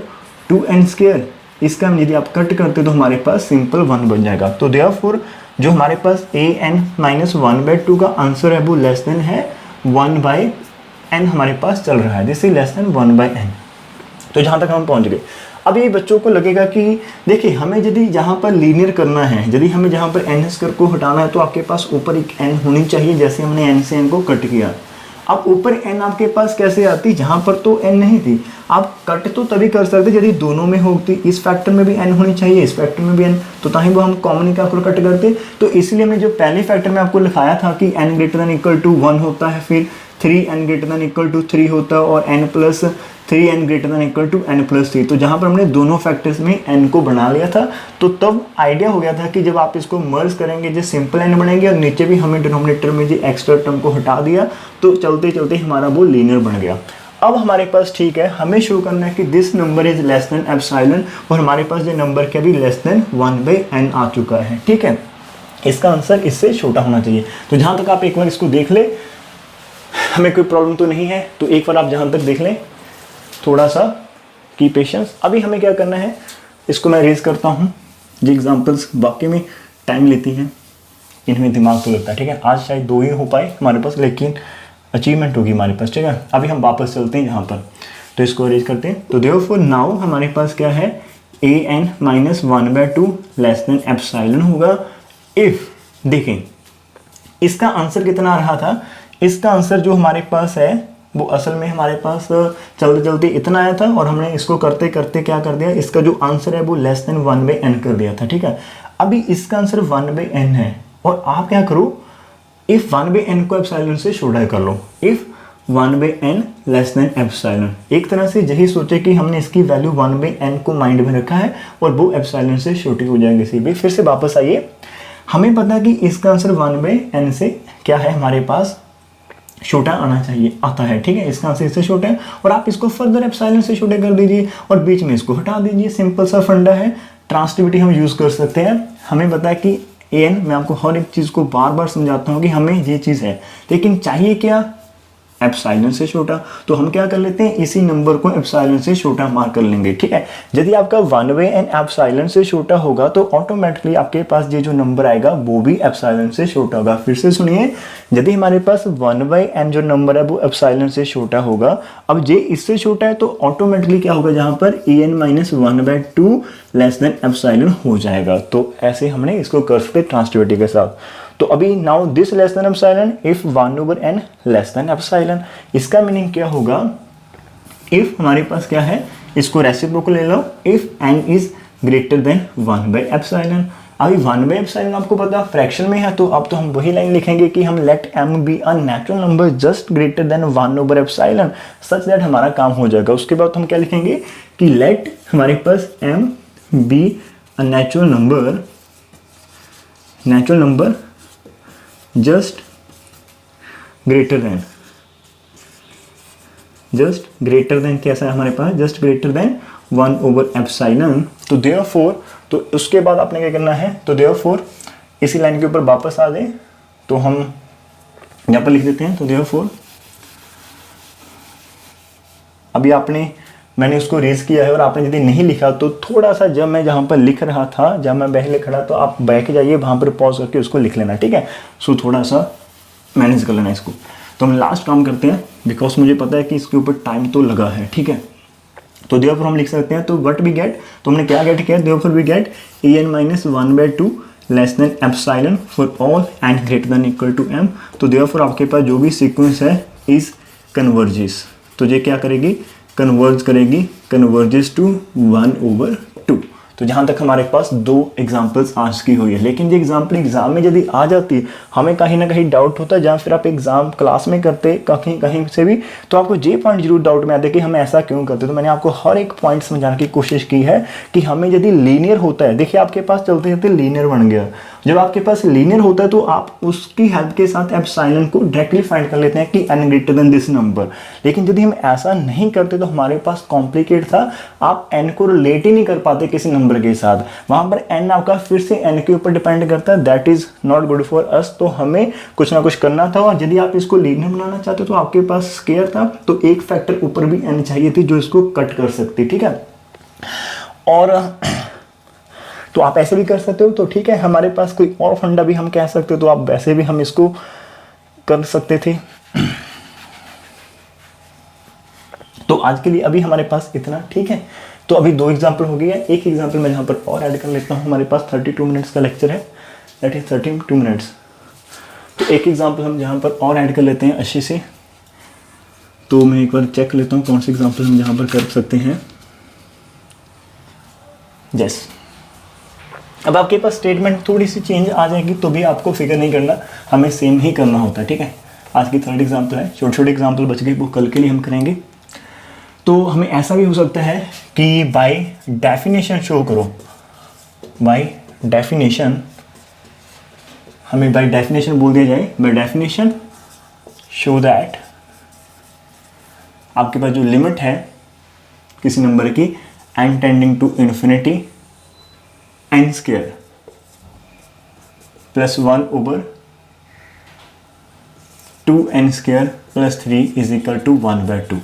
Speaker 1: 2n²। इसका यदि आप कट करते तो हमारे पास सिंपल 1 बन जाएगा। तो देयरफॉर जो हमारे पास an-1/2 का आंसर है वो लेस देन है 1/n हमारे पास चल रहा है, this is less than 1/n। तो जहाँ तक हम पहुँच गए। अब ये बच्चों को लगेगा कि देखिए हमें यदि जहाँ पर लीनियर करना है, यदि हमें जहाँ पर n² को हटाना है तो आपके पास ऊपर एक n होनी चाहिए, जैसे हमने n से n को कट किया। अब ऊपर n आपके पास कैसे आती, जहाँ पर तो n नहीं थी। आप कट तो तभी कर सकते यदि दोनों में होती, इस फैक्टर में भी n होनी चाहिए, इस फैक्टर में भी n, तो ताकि वो हम कॉमन निकाल कर कट करते। तो इसलिए हमने जो पहले फैक्टर में आपको लिखाया था कि n greater than equal to 1 होता है, फिर 3n greater than equal to 3 होता है, और n plus 3n greater than equal to n+3। तो जहाँ पर हमने दोनों फैक्टर्स में n को बना लिया था, तो तब आइडिया हो गया था कि जब आप इसको मर्ज करेंगे जो सिंपल n बनेंगे, और नीचे भी हमने डिनोमिनेटर में जो एक्स्ट्रा टर्म को हटा दिया, तो चलते चलते हमारा वो लीनियर बन गया। अब हमारे पास ठीक है, हमें शो करना है कि this number is less than epsilon, और हमारे पास जो नंबर क्या भी लेस देन 1/n आ चुका है, ठीक है। इसका आंसर इससे छोटा होना चाहिए। तो जहाँ तक आप एक बार इसको देख ले, हमें कोई प्रॉब्लम तो नहीं है, तो एक बार आप जहाँ तक देख लें, थोड़ा सा की पेशेंस। अभी हमें क्या करना है, इसको मैं रेज करता हूँ। ये एग्जांपल्स वाकई में टाइम लेती हैं, इनमें दिमाग तो लगता है, ठीक है। आज शायद 2 ही हो पाए हमारे पास, लेकिन अचीवमेंट होगी हमारे पास, ठीक है। अभी हम वापस चलते हैं यहाँ पर, तो इसको अरेंज करते हैं। तो देयरफॉर नाउ हमारे पास क्या है, an-1/2 लेस देन एप्सिलॉन होगा इफ, देखें इसका आंसर कितना आ रहा था, इसका आंसर जो हमारे पास है वो असल में हमारे पास चलते चलते इतना आया था, और हमने इसको करते करते क्या कर दिया, इसका जो आंसर है वो लेस देन 1/n कर दिया था, ठीक है। अभी इसका आंसर 1/n है, और आप क्या करो, इफ 1/n को एप्सिलॉन से छोटा कर लो, if 1/n less than epsilon. एक तरह से यही सोचे कि हमने इसकी वैल्यू 1/n को माइंड में रखा है, और वो एप्सिलॉन से छोटी हो जाएगी। इसी भी फिर से वापस आइए, हमें पता है कि इसका आंसर 1/n से क्या है, हमारे पास छोटा आना चाहिए, आता है, ठीक है। इसका आंसर इससे छोटा है, और आप इसको फर्दर एप्सिलॉन से छोटे कर दीजिए, और बीच में इसको हटा दीजिए। सिंपल सा फंडा है, ट्रांसटिविटी हम यूज़ कर सकते हैं। हमें पता है कि an, मैं आपको हर एक चीज़ को बार बार समझाता हूँ कि हमें ये चीज़ है, लेकिन चाहिए क्या, एप्सिलॉन से छोटा। तो हम क्या कर लेते हैं, इसी नंबर को एप्सिलॉन से छोटा मार्क कर लेंगे, ठीक है। यदि आपका 1/n एप्सिलॉन से छोटा होगा तो ऑटोमेटिकली आपके पास ये जो नंबर आएगा वो भी एप्सिलॉन से छोटा होगा। फिर से सुनिए, यदि हमारे पास 1/n जो नंबर है वो एप्सिलॉन से छोटा होगा, अब ये इससे छोटा है तो ऑटोमेटिकली क्या होगा, जहां पर en-1/2 लेस देन एप्सिलॉन हो जाएगा। तो ऐसे हमने इसको कर सकते ट्रांसिटिविटी के साथ। तो अभी now this less than epsilon if 1/n less than epsilon, इसका मीनिंग क्या होगा, इफ हमारे पास क्या है, इसको रेसिप्रोकल ले लो, if n is greater than 1/एप्सिलॉन। अभी 1/एप्सिलॉन आपको पता फ्रैक्शन में है, तो अब तो हम वही लाइन लिखेंगे कि हम let m be a natural number just greater than 1/एप्सिलॉन सच दैट हमारा काम हो जाएगा। उसके बाद हम क्या लिखेंगे कि लेट हमारे पास m be a natural number just greater then कैसा है हमारे पास, जस्ट ग्रेटर देन 1/एप्सिलॉन। तो देयरफॉर, तो उसके बाद आपने क्या करना है, तो देयरफॉर इसी लाइन के ऊपर वापस आ जाए, तो हम यहाँ पर लिख देते हैं, तो देयरफॉर अभी मैंने उसको रेज किया है और आपने यदि नहीं लिखा तो थोड़ा सा, जब मैं जहाँ पर लिख रहा था, जब मैं बैक लिख रहा, तो आप बैक जाइए, वहाँ पर पॉज करके उसको लिख लेना, ठीक है। सो थोड़ा सा मैनेज कर लेना इसको। तो हम लास्ट काम करते हैं, बिकॉज मुझे पता है कि इसके ऊपर टाइम तो लगा है, ठीक है। तो देयरफॉर हम लिख सकते हैं, तो व्हाट वी गेट, तो हमने क्या गेट किया, therefore we get en-1/2 less than epsilon for all n greater than equal to m। तो देयरफॉर आपके पास जो भी सीक्वेंस है इज कन्वर्जेस, तो ये क्या करेगी, कन्वर्जेस टू 1/2। तो जहाँ तक हमारे पास 2 एग्जाम्पल्स आज की हुई है, लेकिन ये एग्जाम्पल एग्जाम में यदि आ जाती, हमें कहीं ना कहीं डाउट होता है, जहाँ फिर आप एग्जाम क्लास में करते कहीं से भी, तो आपको ये पॉइंट जरूर डाउट में आता है कि हम ऐसा क्यों करते। तो मैंने आपको हर एक पॉइंट समझाने की कोशिश की है कि हमें यदि लीनियर होता है, देखिए आपके पास चलते चलते लीनियर बन गया, जब आपके पास लीनियर होता है तो आप उसकी हेल्प के साथ एप्सिलॉन को डायरेक्टली फाइंड कर लेते हैं कि n greater than this number. लेकिन यदि हम ऐसा नहीं करते तो हमारे पास कॉम्प्लिकेट था, आप n को रिलेट ही नहीं कर पाते किसी नंबर के साथ, वहां पर n आपका फिर से n के ऊपर डिपेंड करता है, that is not good for us. तो हमें कुछ ना कुछ करना था, और यदि आप इसको लीनियर बनाना चाहते तो आपके पास स्क्वायर था, तो एक फैक्टर ऊपर भी n चाहिए थी जो इसको कट कर सकती, ठीक है। और तो आप ऐसे भी कर सकते हो, तो ठीक है, हमारे पास कोई और फंडा भी हम कह सकते हो, तो आप वैसे भी हम इसको कर सकते थे। तो आज के लिए अभी हमारे पास इतना, ठीक है। तो अभी 2 एग्जाम्पल हो गए हैं, एक एग्जाम्पल मैं यहाँ पर और ऐड कर लेता हूँ, हमारे पास 32 मिनट्स का लेक्चर है, दैट इज 32 मिनट्स। तो एक एग्जाम्पल हम यहाँ पर और ऐड कर लेते हैं अच्छे से। तो मैं एक बार चेक लेता हूँ कौन से एग्जाम्पल हम यहाँ पर कर सकते हैं। यस, अब आपके पास स्टेटमेंट थोड़ी सी चेंज आ जाएगी, तो भी आपको फिक्र नहीं करना, हमें सेम ही करना होता है, ठीक है। आज की 3rd एग्जाम्पल है, छोटे छोटे एग्जाम्पल बच गए, वो कल के लिए हम करेंगे। तो हमें ऐसा भी हो सकता है कि बाय डेफिनेशन शो करो, बाय डेफिनेशन, हमें बाय डेफिनेशन बोल दिया जाए, बाय डेफिनेशन शो दैट आपके पास जो लिमिट है किसी नंबर की n tending to infinity n square plus 1/2n square plus 3 is equal to 1/2।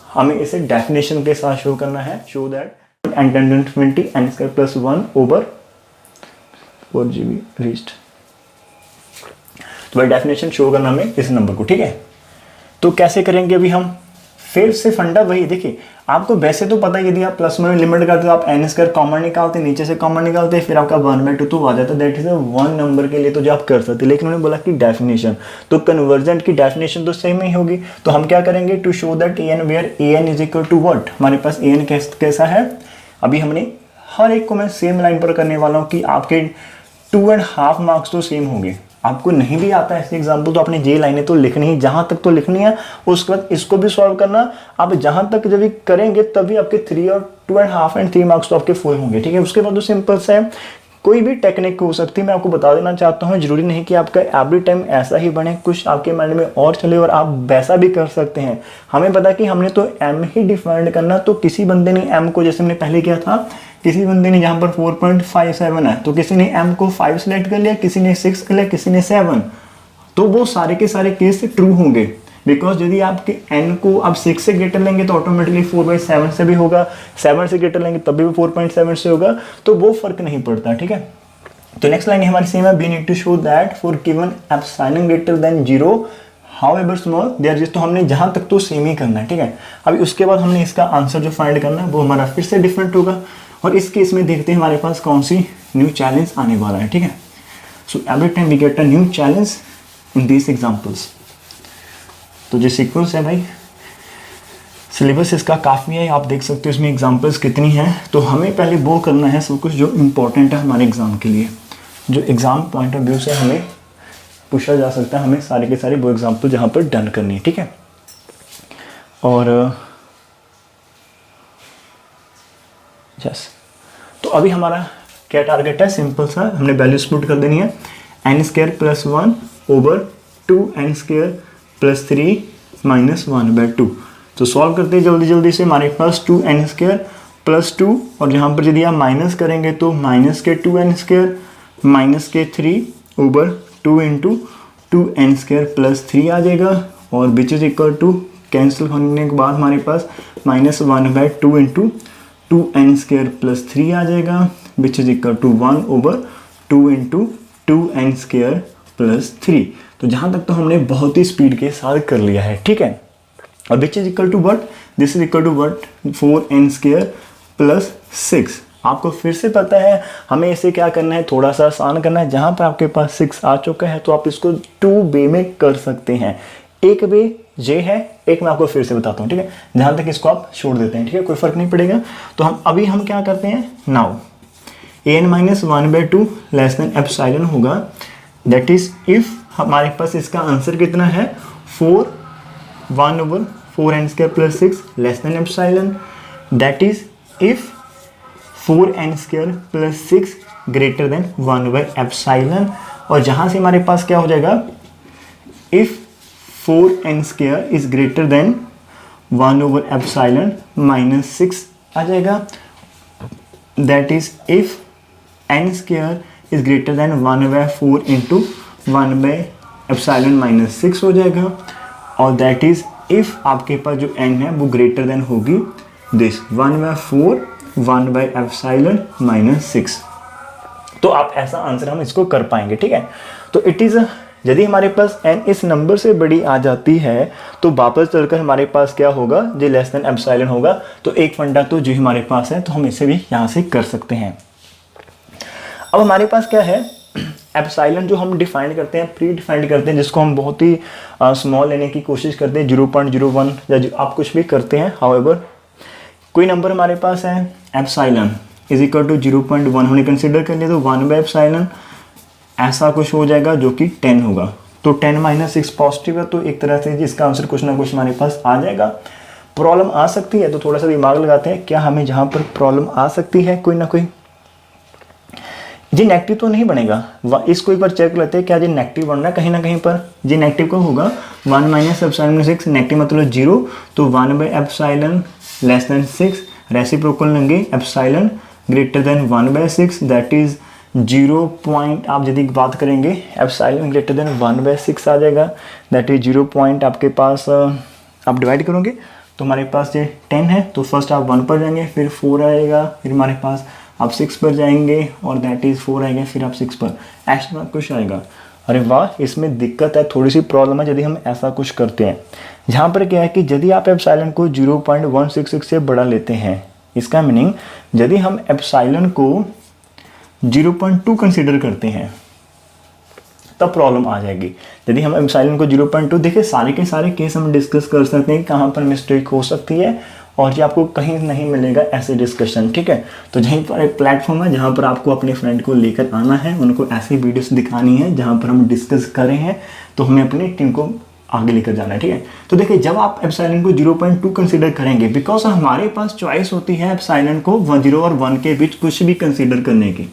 Speaker 1: हमें इसे डेफिनेशन के साथ शो करना है, show that n tending to infinity n square plus 1/4 GB reached. तो भाई डेफिनेशन शो करना हमें इस नंबर को, ठीक है। तो कैसे करेंगे अभी हम, फिर से फंडा वही, देखिए आपको वैसे तो पता है, यदि आप प्लस में लिमिट करते हो आप n स्क्वायर कॉमन निकालते, नीचे से कॉमन निकालते, फिर आपका 1/2 तो आ जाता है, दैट इज 1 नंबर के लिए तो जो आप कर सकते, लेकिन उन्होंने बोला कि डेफिनेशन, तो कन्वर्जेंट की डेफिनेशन तो सेम ही होगी। तो हम क्या करेंगे, to show that an where an is equal to what, हमारे पास an कैसा है, अभी हमने हर एक को मैं सेम लाइन पर करने वाला हूँ कि आपके 2.5 मार्क्स तो सेम होंगे। आपको नहीं भी आता है ऐसे एग्जाम्पल तो आपने ये लाइनें तो लिखनी ही, जहां तक तो लिखनी है, उसके बाद इसको भी सॉल्व करना। आप जहां तक जब करेंगे तभी आपके 3 और 2.5 एंड 3 मार्क्स तो आपके फुल होंगे, ठीक है। उसके बाद तो सिंपल सा है, कोई भी टेक्निक हो सकती है, मैं आपको बता देना चाहता हूँ, जरूरी नहीं कि आपका एवरी टाइम ऐसा ही बने, कुछ आपके माइंड में और चले और आप वैसा भी कर सकते हैं। हमें पता कि हमने तो m ही डिफाइंड करना, तो किसी बंदे ने m को, जैसे हमने पहले किया था, किसी बंदे ने यहाँ पर 4.57 है तो किसी ने m को 5 सेलेक्ट कर लिया, किसी ने 6 कर लिया, किसी ने 7, तो वो सारे के सारे केस ट्रू होंगे। बिकॉज यदि आपके n को आप 6 से ग्रेटर लेंगे तो ऑटोमेटिकली 4/7 से भी होगा, 7 से ग्रेटर लेंगे तब भी 4.7 से होगा, तो वो फर्क नहीं पड़ता, ठीक है। तो नेक्स्ट लाइन हमारी सेम है, we need to show that for given epsilon greater than 0 however small there is, तो हमने जहां तक तो सेम ही करना है, ठीक है। अभी उसके बाद हमने इसका आंसर जो फाइंड करना है वो हमारा फिर से डिफरेंट होगा, और इस केस में देखते हैं हमारे पास कौन सी न्यू चैलेंज आने वाला है, ठीक है। So every time we get a new challenge in these examples. तो जो सीक्वेंस है भाई, सिलेबस इसका काफ़ी है, आप देख सकते हो इसमें एग्जाम्पल्स कितनी हैं। तो हमें पहले वो करना है सब कुछ जो इम्पोर्टेंट है हमारे एग्ज़ाम के लिए, जो एग्ज़ाम पॉइंट ऑफ व्यू से हमें पूछा जा सकता है, हमें सारे के सारे वो एग्जाम्पल जहाँ पर डन करनी है, ठीक है। और यस, तो अभी हमारा क्या टारगेट है, सिंपल सा, हमने वैल्यूज पुट कर देनी है, n² + 1 ओवर 2n² + 3 - 1/2। तो सॉल्व करते हैं जल्दी जल्दी से, हमारे पास 2n² + 2, और यहाँ पर यदि आप माइनस करेंगे तो -2n² - 3 ओवर 2 × 2n² + 3 आ जाएगा, और which is equal to cancel होने के बाद हमारे पास -1/2 × 2n² + 3 आ जाएगा, which is equal to 1 over 2 × 2n² + 3। तो जहाँ तक तो हमने बहुत ही स्पीड के साथ कर लिया है, ठीक है। और which is equal to what, this is equal to what 4n² + 6। आपको फिर से पता है हमें इसे क्या करना है, थोड़ा सा आसान करना है। जहाँ पर आपके पास 6 आ चुका है तो आप इसको 2 वे में कर सकते हैं। एक वे ये है, एक मैं आपको फिर से बताता हूँ, ठीक है। जहाँ तक इसको आप छोड़ देते हैं, ठीक है, कोई फर्क नहीं पड़ेगा। तो हम क्या करते हैं, now an - 1/2 less than epsilon होगा, दैट इज इफ हमारे पास इसका आंसर कितना है 4 1 over 4n² + 6 less than epsilon, that is if 4n² + 6 greater than 1/एप्सिलॉन। और जहाँ से हमारे पास क्या हो जाएगा, if 4n² is greater than 1/एप्सिलॉन - 6 आ जाएगा, that is if n² is greater than 1/4 × 1/एप्सिलॉन - 6 हो जाएगा, और दैट इज इफ आपके पास जो n है वो ग्रेटर देन होगी दिस 1/4 1/एप्सिलॉन - 6। तो आप ऐसा आंसर हम इसको कर पाएंगे, ठीक है। तो इट इज़, यदि हमारे पास n इस नंबर से बड़ी आ जाती है तो वापस चलकर हमारे पास क्या होगा, जो लेस देन एप्सिलॉन होगा। तो एक फंडा तो जो हमारे पास है तो हम इसे भी यहाँ से कर सकते हैं। अब हमारे पास क्या है, एप्सिलॉन जो हम डिफाइन करते हैं, प्री डिफाइंड करते हैं, जिसको हम बहुत ही स्मॉल लेने की कोशिश करते हैं, 0.01 या आप कुछ भी करते हैं। हाउएवर कोई नंबर हमारे पास है, एप्सिलॉन इज इक्वल टू 0.1 हमने कंसिडर कर लिया, तो 1/एप्सिलॉन ऐसा कुछ हो जाएगा जो कि 10 होगा। तो 10 - 6 पॉजिटिव है, तो एक तरह से जिसका आंसर कुछ ना कुछ हमारे पास आ जाएगा। प्रॉब्लम आ सकती है तो थोड़ा सा दिमाग लगाते हैं, क्या हमें जहाँ पर प्रॉब्लम आ सकती है कोई ना कोई, जी नेगेटिव तो नहीं बनेगा। इसको एक बार चेक लेते हैं, क्या जी नेगेटिव बन रहा है कहीं ना कहीं पर। जी नेगेटिव का होगा 1 - एप्सिलॉन 6, नेगेटिव मतलब 0, तो 1/एप्सिलॉन लेस देन 6, रेसिप्रोकल लेंगे epsilon greater then 1/6, that is 0 point, आप यदि बात करेंगे एप्सिलॉन ग्रेटर देन 1/6 आ जाएगा, दैट इज 0 पॉइंट आपके पास आप डिवाइड करोगे तो हमारे पास ये 10 है, तो फर्स्ट आप 1 पर जाएंगे, फिर 4 आएगा, फिर हमारे पास आप 6 पर जाएंगे और दैट इज़ 4 आएगा, फिर आप 6 पर, ऐसा कुछ आएगा। अरे वाह, इसमें दिक्कत है, थोड़ी सी प्रॉब्लम है यदि हम ऐसा कुछ करते हैं। जहाँ पर क्या है कि यदि आप एप्सिलॉन को 0.166 से बड़ा लेते हैं, इसका मीनिंग यदि हम एप्सिलॉन को 0.2 कंसिडर करते हैं तब प्रॉब्लम आ जाएगी। यदि हम एप्सिलॉन को 0.2, देखिए सारे के सारे केस हम डिस्कस कर सकते हैं कहाँ पर मिस्टेक हो सकती है, और ये आपको कहीं नहीं मिलेगा ऐसे डिस्कशन, ठीक है। तो यहीं पर एक प्लेटफॉर्म है जहाँ पर आपको अपने फ्रेंड को लेकर आना है, उनको ऐसी वीडियोस दिखानी है जहाँ पर हम डिस्कस कर रहे हैं, तो हमें अपनी टीम को आगे लेकर जाना है, ठीक है। तो देखिए जब आप एप्सिलॉन को 0.2 कंसीडर करेंगे, बिकॉज हमारे पास चॉइस होती है एप्सिलॉन को 0 और 1 के बीच कुछ भी कंसीडर करने की।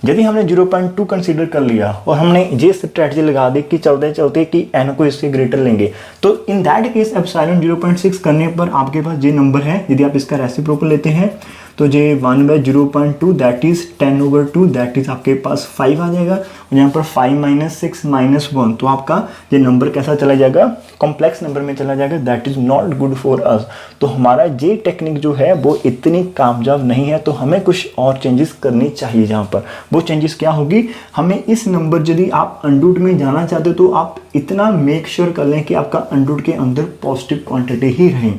Speaker 1: यदि हमने 0.2 कंसीडर कर लिया और हमने ये स्ट्रैटेजी लगा दी कि चलते चलते कि n को इससे ग्रेटर लेंगे, तो इन दैट केस एप्सिलॉन 0.6 करने पर आपके पास ये नंबर है, यदि आप इसका रेसिप्रोकल लेते हैं तो ये 1/0.2 दैट इज़ 10/2 दैट इज़ आपके पास 5 आ जाएगा। और यहाँ पर 5 - 6 - 1 तो आपका ये नंबर कैसा चला जाएगा, कॉम्प्लेक्स नंबर में चला जाएगा, that is not good for us. तो हमारा ये टेक्निक जो है वो इतनी कामयाब नहीं है, तो हमें कुछ और चेंजेस करनी चाहिए। जहाँ पर वो चेंजेस क्या होगी, हमें इस नंबर यदि आप अनरूट में जाना चाहते हो तो आप इतना मेक श्योर कर लें कि आपका अनरूट के अंदर पॉजिटिव क्वांटिटी ही रहे।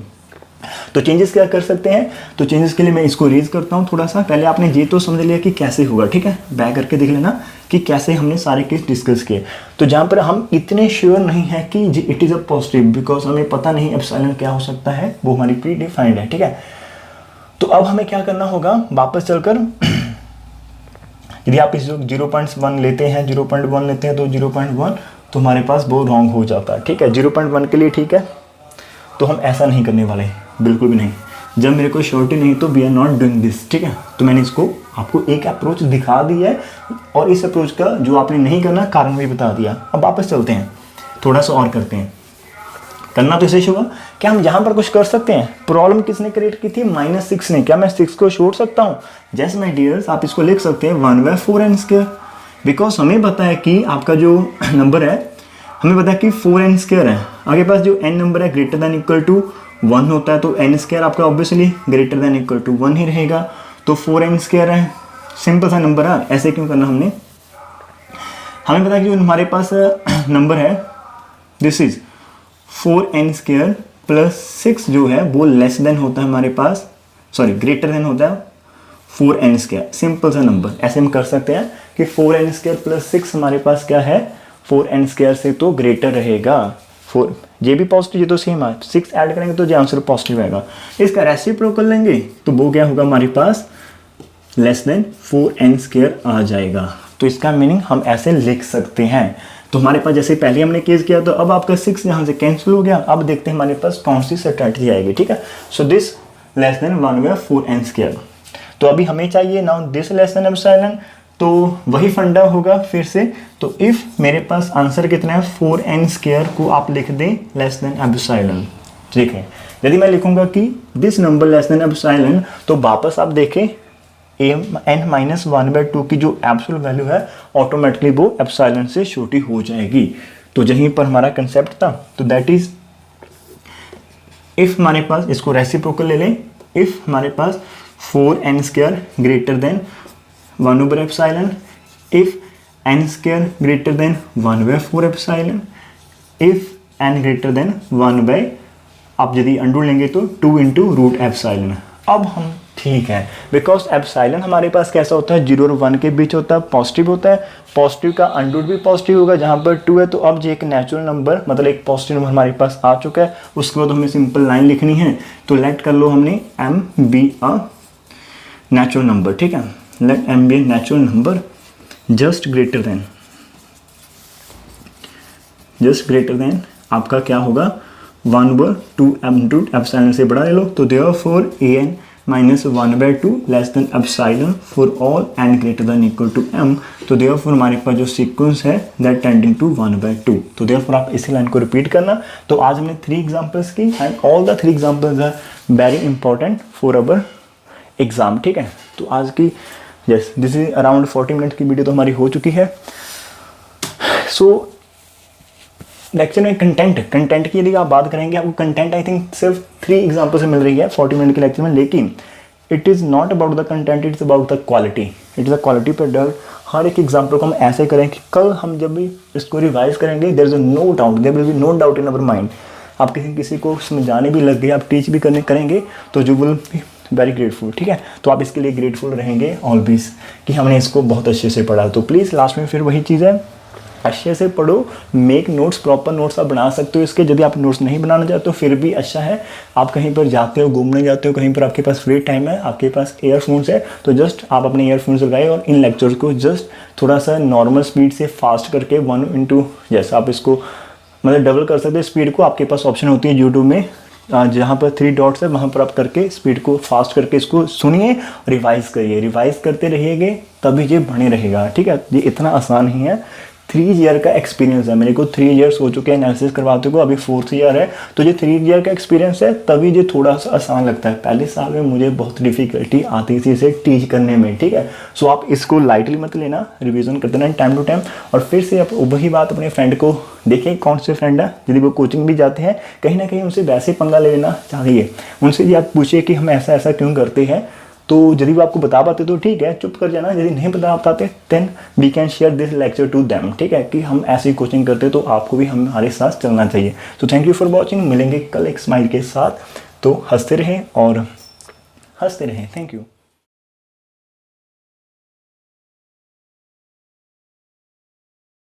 Speaker 1: तो चेंजेस क्या कर सकते हैं, तो चेंजेस के लिए मैं इसको रेज करता हूँ थोड़ा सा। पहले आपने ये तो समझ लिया कि कैसे होगा, ठीक है, बैक करके देख लेना कि कैसे हमने सारे केस डिस्कस किए। तो जहाँ पर हम इतने श्योर नहीं है कि it is a positive, because हमें पता नहीं एप्सिलॉन क्या हो सकता है, वो हमारी प्री डिफाइंड है, ठीक है। तो अब हमें क्या करना होगा, वापस चलकर यदि आप इस 0.1 लेते हैं, 0.1 लेते हैं तो 0.1 तो हमारे पास वो रॉन्ग हो जाता है, ठीक है। 0.1 के लिए ठीक है, तो हम ऐसा नहीं करने वाले, बिल्कुल भी नहीं। जब मेरे को श्योरिटी नहीं तो we are not doing this, ठीक है। तो मैंने इसको आपको एक अप्रोच दिखा दी है और इस अप्रोच का जो आपने नहीं करना कारण भी बता दिया। अब वापस चलते हैं, थोड़ा सा और करते हैं। करना तो इसे होगा, क्या हम यहाँ पर कुछ कर सकते हैं। प्रॉब्लम किसने क्रिएट की थी, -6 ने। क्या मैं 6 को छोड़ सकता हूँ, जैसे माय डियर्स आप इसको लिख सकते हैं 1/4n², बिकॉज हमें पता है कि आपका जो नंबर है, हमें पता है कि 4n² है। आपके पास जो n नंबर है ग्रेटर दैन इक्वल टू 1 होता है, तो n² आपका obviously greater than equal to 1 ही रहेगा। तो 4n² है, सिंपल सा नंबर है। ऐसे क्यों करना हमने, हमें पता है कि जो हमारे पास नंबर है दिस इज 4n² प्लस 6 जो है वो लेस देन होता है हमारे पास, सॉरी ग्रेटर देन होता है 4n²। सिंपल सा नंबर ऐसे हम कर सकते हैं कि 4n² प्लस 6 हमारे पास क्या है, 4n² से तो ग्रेटर रहेगा। 4 ये भी पॉजिटिव, ये तो सेम है, 6 ऐड करेंगे तो ये आंसर पॉजिटिव आएगा। इसका रेसिप्रोकल लेंगे तो वो क्या होगा, हमारे पास लेस देन 4n² आ जाएगा। तो इसका मीनिंग हम ऐसे लिख सकते हैं। तो हमारे पास जैसे पहले हमने केस किया, तो अब आपका 6 यहाँ से कैंसिल हो गया। अब देखते हैं हमारे पास कौन सी स्ट्रैटेजी आएगी, ठीक है। So this less than 1/4n²। तो अभी हमें चाहिए now this less than epsilon, तो वही फंडा होगा फिर से। तो इफ मेरे पास आंसर कितना है 4n² को आप लिख दें लेस देन एप्सिलॉन, ठीक है। यदि मैं लिखूंगा कि this number less than epsilon, तो वापस आप देखें n-1/2 की जो एब्सोल्यूट वैल्यू है ऑटोमेटिकली वो एप्सिलॉन से छोटी हो जाएगी। तो यहीं पर हमारा कंसेप्ट था। तो दैट इज इफ हमारे पास, इसको रेसिप्रोकल ले लें, इफ हमारे पास 4n² ग्रेटर देन 1/एप्सिलॉन, if n² greater than 1/4 if n greater than 1/ आप यदि अंडर लेंगे तो 2 × रूट एप्सिलॉन। अब हम ठीक है, बिकॉज एप्सिलॉन हमारे पास कैसा होता है, 0 और 1 के बीच होता है, पॉजिटिव होता है। पॉजिटिव का अंडर भी पॉजिटिव होगा, जहाँ पर 2 है। तो अब जो एक नेचुरल नंबर, मतलब एक पॉजिटिव नंबर हमारे पास आ चुका है, उसके बाद हमें सिंपल लाइन लिखनी है। तो लेट कर लो हमने m be a natural number, ठीक है। Let m be a natural number just greater than आपका क्या होगा 1/2 एप्सिलॉन से बड़ा ले लो। तो therefore an - 1/2 less than epsilon for all n greater than equal to m। तो देयरफॉर हमारे पास जो सीक्वेंस है दैट टेंडिंग टू 1/2। तो देयरफॉर आप इसी लाइन को रिपीट करना। तो आज हमने 3 एग्जांपल्स की and all the 3 examples are very important for our exam, ठीक है। तो आज की yes this is around 40 minute की वीडियो तो हमारी हो चुकी है। सो लेक्चर में कंटेंट की यदि आप बात करेंगे, आपको कंटेंट आई थिंक सिर्फ 3 एग्जाम्पल से मिल रही है 40 मिनट के लेक्चर में, लेकिन it is not about the content, it's about the quality. It is a quality पर डर। हर एक एग्जाम्पल को हम ऐसे करें कि कल हम जब भी इसको रिवाइज करेंगे there is no doubt, there will be no doubt in our mind. आप किसी को समझाने भी लग गए, आप टीच भी करेंगे तो you will be very grateful, ठीक है। तो आप इसके लिए ग्रेटफुल रहेंगे ऑलवेज कि हमने इसको बहुत अच्छे से पढ़ा। तो प्लीज़ लास्ट में फिर वही चीज़ है, अच्छे से पढ़ो, मेक नोट्स, प्रॉपर नोट्स आप बना सकते हो इसके। यदि आप नोट्स नहीं बनाना चाहते हो फिर भी अच्छा है, आप कहीं पर जाते हो, घूमने जाते हो, कहीं पर आपके पास फ्री टाइम है, आपके पास ईयरफोन्स है, तो जस्ट आप अपने ईयरफोन्स लगाए और इन लेक्चर्स को जस्ट थोड़ा सा नॉर्मल स्पीड से फास्ट करके 1 × जैसे आप इसको मतलब डबल कर सकते हो स्पीड को। आपके पास ऑप्शन होती है यूट्यूब में जहाँ पर 3 डॉट्स है वहाँ पर आप करके स्पीड को फास्ट करके इसको सुनिए, रिवाइज करिए, रिवाइज करते रहिएगा तभी ये बने रहेगा, ठीक है। ये इतना आसान ही है, 3 ईयर का एक्सपीरियंस है, मेरे को 3 ईयर्स हो चुके हैं एनालिसिस करवाते को, अभी 4th ईयर है, तो ये 3 ईयर का एक्सपीरियंस है, तभी ये थोड़ा सा आसान लगता है। पहले साल में मुझे बहुत डिफिकल्टी आती थी इसे टीच करने में, ठीक है। सो आप इसको लाइटली मत लेना, रिविजन करते रहना टाइम टू टाइम। और फिर से आप वही बात अपने फ्रेंड को देखें, कौन से फ्रेंड है यदि वो कोचिंग भी जाते हैं, कहीं ना कहीं उनसे वैसे पंगा ले लेना चाहिए। उनसे ये आप पूछिए कि हम ऐसा ऐसा क्यों करते हैं, तो यदि वो आपको बता पाते तो ठीक है, चुप कर जाना। यदि नहीं बता पाते then we can share this lecture to them, ठीक है, कि हम ऐसी कोचिंग करते तो आपको भी हमारे साथ चलना चाहिए। तो थैंक यू फॉर वॉचिंग, मिलेंगे कल एक स्माइल के साथ। तो हंसते रहें और हंसते रहें। Thank you.